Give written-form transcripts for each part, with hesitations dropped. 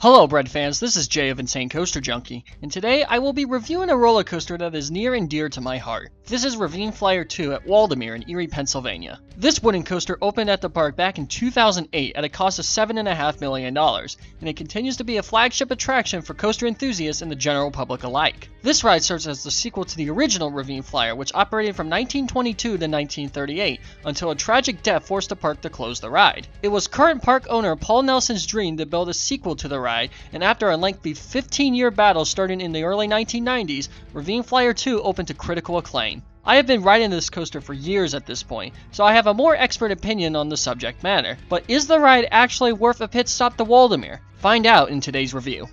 Hello bread fans, this is Jay of Insane Coaster Junkie, and today I will be reviewing a roller coaster that is near and dear to my heart. This is Ravine Flyer 2 at Waldameer in Erie, Pennsylvania. This wooden coaster opened at the park back in 2008 at a cost of $7.5 million, and it continues to be a flagship attraction for coaster enthusiasts and the general public alike. This ride serves as the sequel to the original Ravine Flyer, which operated from 1922 to 1938, until a tragic death forced the park to close the ride. It was current park owner Paul Nelson's dream to build a sequel to the ride, and after a lengthy 15-year battle starting in the early 1990s, Ravine Flyer 2 opened to critical acclaim. I have been riding this coaster for years at this point, so I have a more expert opinion on the subject matter. But is the ride actually worth a pit stop to Waldameer? Find out in today's review.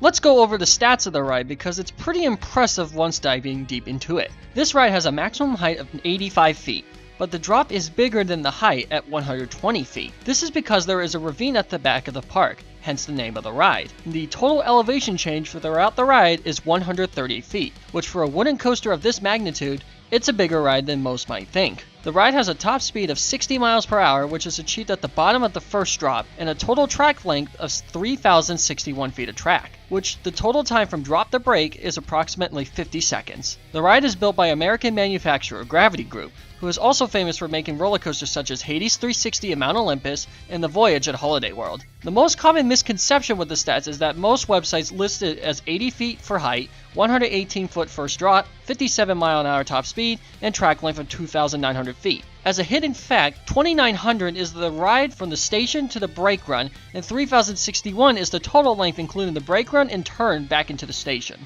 Let's go over the stats of the ride because it's pretty impressive once diving deep into it. This ride has a maximum height of 85 feet. But the drop is bigger than the height at 120 feet. This is because there is a ravine at the back of the park, hence the name of the ride. The total elevation change throughout the ride is 130 feet, which for a wooden coaster of this magnitude, it's a bigger ride than most might think. The ride has a top speed of 60 miles per hour, which is achieved at the bottom of the first drop, and a total track length of 3,061 feet of track, which the total time from drop to brake is approximately 50 seconds. The ride is built by American manufacturer Gravity Group, who is also famous for making roller coasters such as Hades 360 at Mount Olympus and the Voyage at Holiday World. The most common misconception with the stats is that most websites list it as 80 feet for height, 118 foot first drop, 57 mile an hour top speed, and track length of 2,900 feet. As a hidden fact, 2,900 is the ride from the station to the brake run, and 3,061 is the total length including the brake run and turn back into the station.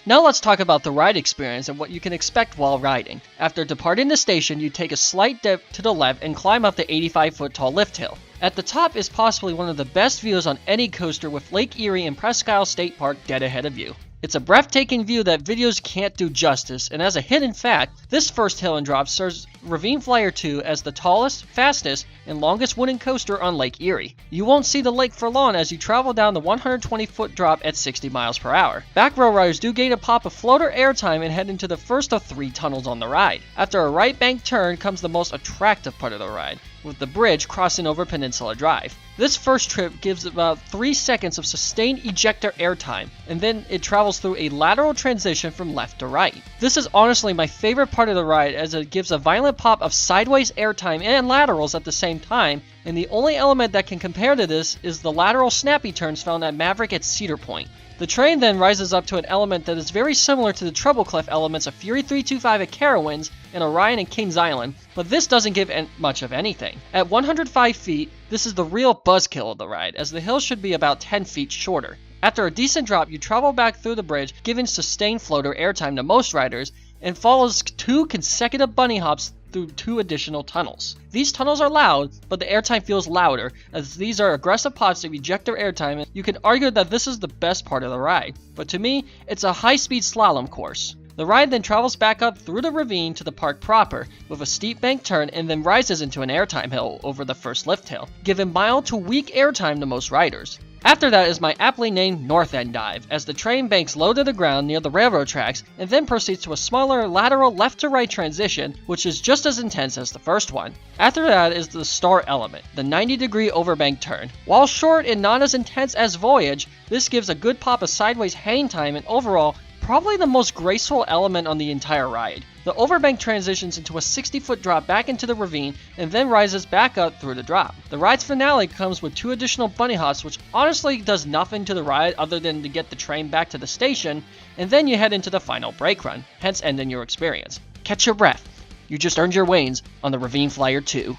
Now let's talk about the ride experience and what you can expect while riding. After departing the station, you take a slight dip to the left and climb up the 85-foot tall lift hill. At the top is possibly one of the best views on any coaster, with Lake Erie and Presque Isle State Park dead ahead of you. It's a breathtaking view that videos can't do justice, and as a hidden fact, this first hill and drop serves Ravine Flyer 2 as the tallest, fastest, and longest wooden coaster on Lake Erie. You won't see the lake for long as you travel down the 120-foot drop at 60 miles per hour. Back row riders do gain a pop of floater airtime and head into the first of 3 tunnels on the ride. After a right bank turn comes the most attractive part of the ride, with the bridge crossing over Peninsula Drive. This first trip gives about 3 seconds of sustained ejector airtime, and then it travels through a lateral transition from left to right. This is honestly my favorite part of the ride, as it gives a violent pop of sideways airtime and laterals at the same time, and the only element that can compare to this is the lateral snappy turns found at Maverick at Cedar Point. The train then rises up to an element that is very similar to the treble clef elements of Fury 325 at Carowinds and Orion and Kings Island, but this doesn't give much of anything. At 105 feet, this is the real buzzkill of the ride, as the hill should be about 10 feet shorter. After a decent drop, you travel back through the bridge, giving sustained floater airtime to most riders, and follows 2 consecutive bunny hops through 2 additional tunnels. These tunnels are loud, but the airtime feels louder, as these are aggressive pops of ejector airtime, and you can argue that this is the best part of the ride, but to me, it's a high-speed slalom course. The ride then travels back up through the ravine to the park proper, with a steep bank turn, and then rises into an airtime hill over the first lift hill, giving mild to weak airtime to most riders. After that is my aptly named North End Dive, as the train banks low to the ground near the railroad tracks and then proceeds to a smaller lateral left to right transition, which is just as intense as the first one. After that is the star element, the 90-degree overbank turn. While short and not as intense as Voyage, this gives a good pop of sideways hang time and overall, probably the most graceful element on the entire ride. The overbank transitions into a 60-foot drop back into the ravine and then rises back up through the drop. The ride's finale comes with 2 additional bunny hops, which honestly does nothing to the ride other than to get the train back to the station, and then you head into the final brake run, hence ending your experience. Catch your breath. You just earned your wings on the Ravine Flyer 2.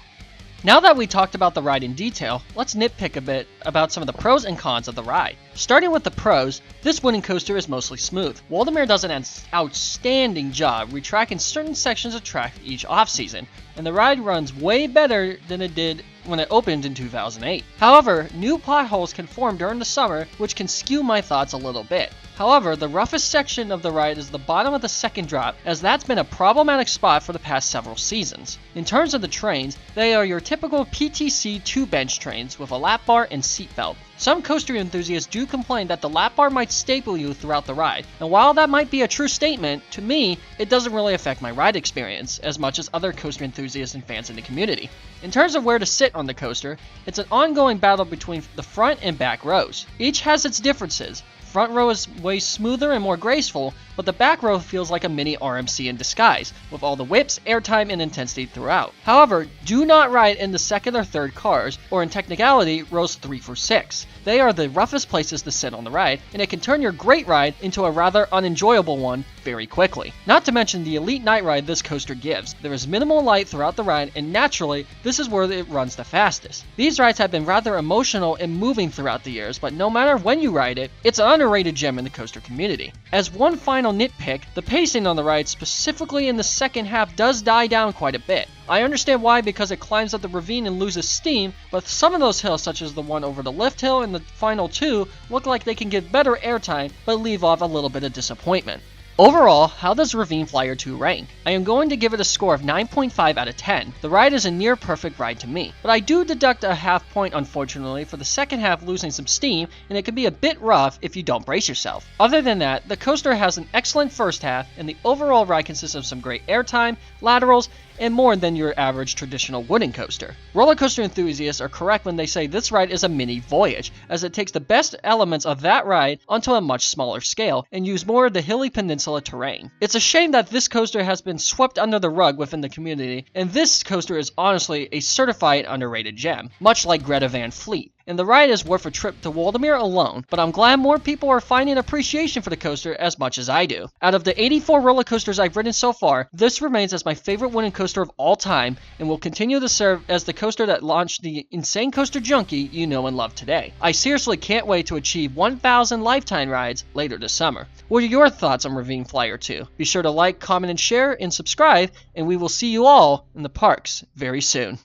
Now that we talked about the ride in detail, let's nitpick a bit about some of the pros and cons of the ride. Starting with the pros, this wooden coaster is mostly smooth. Waldameer does an outstanding job retracking certain sections of track each off-season, and the ride runs way better than it did when it opened in 2008. However, new potholes can form during the summer, which can skew my thoughts a little bit. However, the roughest section of the ride is the bottom of the second drop, as that's been a problematic spot for the past several seasons. In terms of the trains, they are your typical PTC 2-bench trains with a lap bar and seatbelt. Some coaster enthusiasts do complain that the lap bar might staple you throughout the ride, and while that might be a true statement, to me, it doesn't really affect my ride experience as much as other coaster enthusiasts and fans in the community. In terms of where to sit on the coaster, it's an ongoing battle between the front and back rows. Each has its differences. Front row is way smoother and more graceful, but the back row feels like a mini RMC in disguise, with all the whips, airtime, and intensity throughout. However, do not ride in the second or third cars, or in technicality, rows 3 through 6. They are the roughest places to sit on the ride, and it can turn your great ride into a rather unenjoyable one very quickly. Not to mention the elite night ride this coaster gives. There is minimal light throughout the ride, and naturally, this is where it runs the fastest. These rides have been rather emotional and moving throughout the years, but no matter when you ride it, it's an underrated gem in the coaster community. As one final nitpick, the pacing on the ride, specifically in the second half, does die down quite a bit. I understand why, because it climbs up the ravine and loses steam, but some of those hills, such as the one over the lift hill and the final two, look like they can get better airtime, but leave off a little bit of disappointment. Overall, how does Ravine Flyer 2 rank? I am going to give it a score of 9.5 out of 10. The ride is a near perfect ride to me, but I do deduct a half point unfortunately for the second half losing some steam, and it can be a bit rough if you don't brace yourself. Other than that, the coaster has an excellent first half, and the overall ride consists of some great airtime, laterals, and more than your average traditional wooden coaster. Roller coaster enthusiasts are correct when they say this ride is a mini voyage, as it takes the best elements of that ride onto a much smaller scale and use more of the hilly peninsula terrain. It's a shame that this coaster has been swept under the rug within the community, and this coaster is honestly a certified underrated gem, much like Greta Van Fleet. And the ride is worth a trip to Waldemere alone, but I'm glad more people are finding appreciation for the coaster as much as I do. Out of the 84 roller coasters I've ridden so far, this remains as my favorite wooden coaster of all time, and will continue to serve as the coaster that launched the insane coaster junkie you know and love today. I seriously can't wait to achieve 1,000 lifetime rides later this summer. What are your thoughts on Ravine Flyer 2? Be sure to like, comment, and share, and subscribe, and we will see you all in the parks very soon.